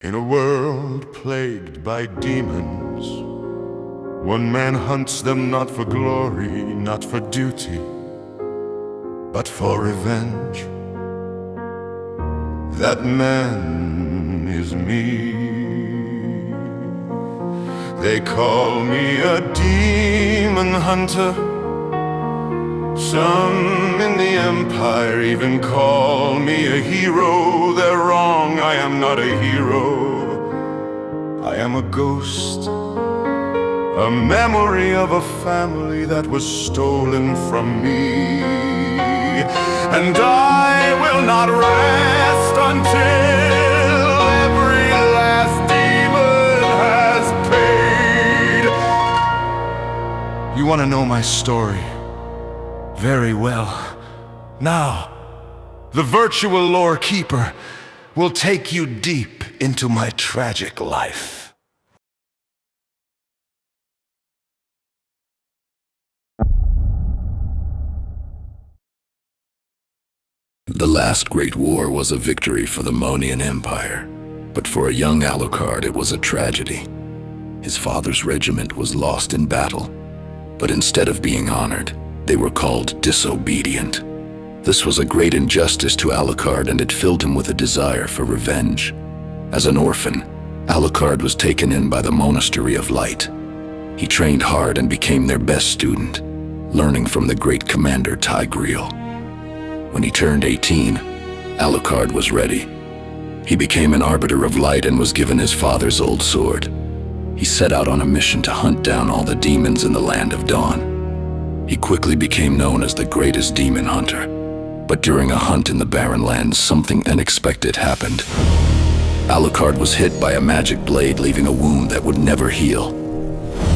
In a world plagued by demons, one man hunts them not for glory, not for duty, but for revenge. That man is me. They call me a demon hunter. Some in the Empire even call me a hero. They're wrong, I am not a hero. I am a ghost, a memory of a family that was stolen from me. And I will not rest until every last demon has paid. You want to know my story? Very well. Now, the virtual lore keeper will take you deep into my tragic life. The last great war was a victory for the Monian Empire, but for a young Alucard it was a tragedy. His father's regiment was lost in battle, but instead of being honored, they were called disobedient. This was a great injustice to Alucard, and it filled him with a desire for revenge. As an orphan, Alucard was taken in by the Monastery of Light. He trained hard and became their best student, learning from the great commander Tigreal. When he turned 18, Alucard was ready. He became an arbiter of light and was given his father's old sword. He set out on a mission to hunt down all the demons in the Land of Dawn. He quickly became known as the greatest demon hunter. But during a hunt in the Barren Lands, something unexpected happened. Alucard was hit by a magic blade, leaving a wound that would never heal.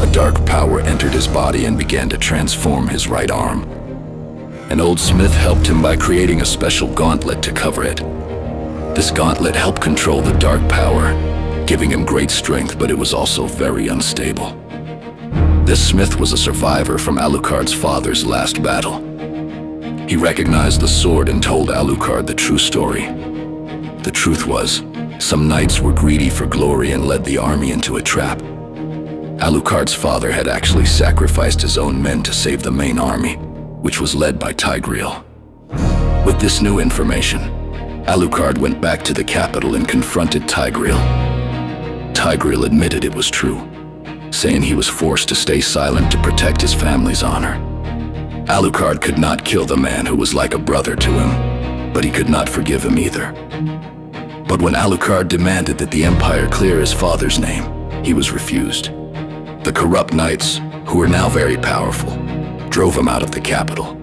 A dark power entered his body and began to transform his right arm. An old smith helped him by creating a special gauntlet to cover it. This gauntlet helped control the dark power, giving him great strength, but it was also very unstable. This smith was a survivor from Alucard's father's last battle. He recognized the sword and told Alucard the true story. The truth was, some knights were greedy for glory and led the army into a trap. Alucard's father had actually sacrificed his own men to save the main army, which was led by Tigreal. With this new information, Alucard went back to the capital and confronted Tigreal. Tigreal admitted it was true, saying he was forced to stay silent to protect his family's honor. Alucard could not kill the man who was like a brother to him, but he could not forgive him either. But when Alucard demanded that the Empire clear his father's name, he was refused. The corrupt knights, who were now very powerful, drove him out of the capital.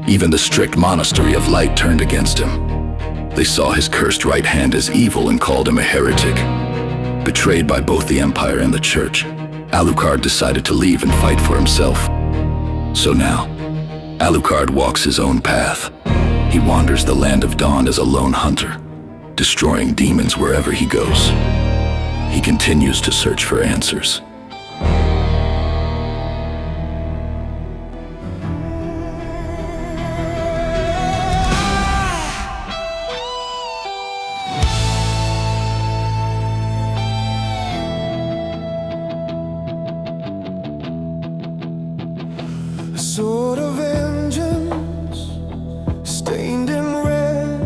Even the strict Monastery of Light turned against him. They saw his cursed right hand as evil and called him a heretic. Betrayed by both the Empire and the Church, Alucard decided to leave and fight for himself. So now, Alucard walks his own path. He wanders the Land of Dawn as a lone hunter, destroying demons wherever he goes. He continues to search for answers. A sword of vengeance, stained in red.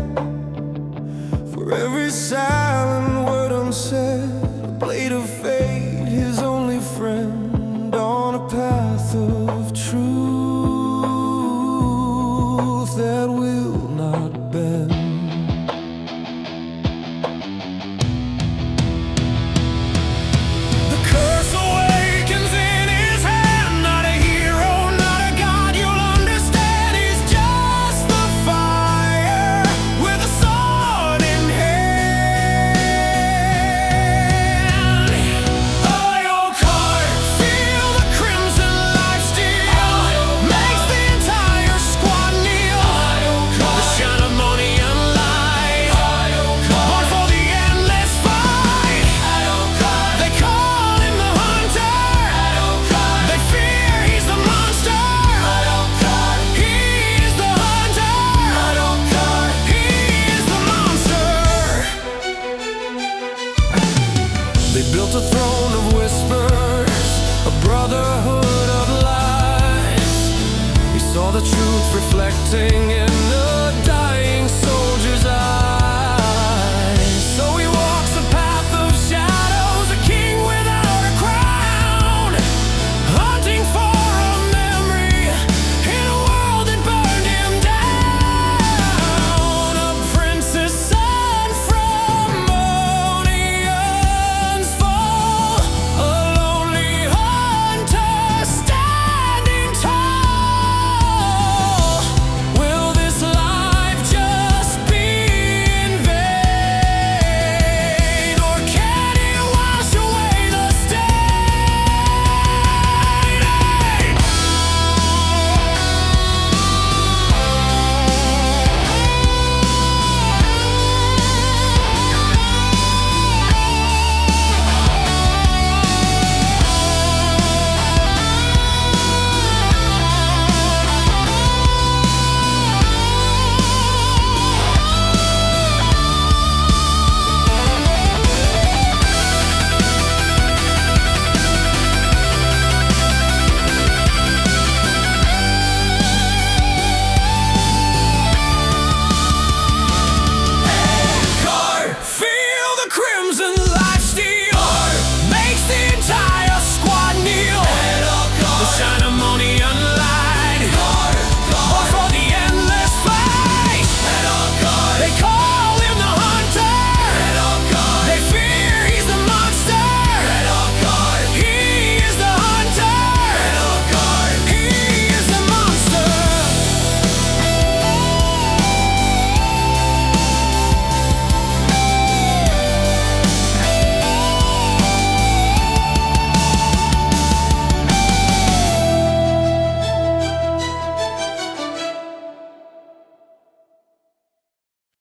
For every silent word unsaid, a blade of fate, his own built a throne of whispers, a brotherhood of lies. He saw the truth reflecting in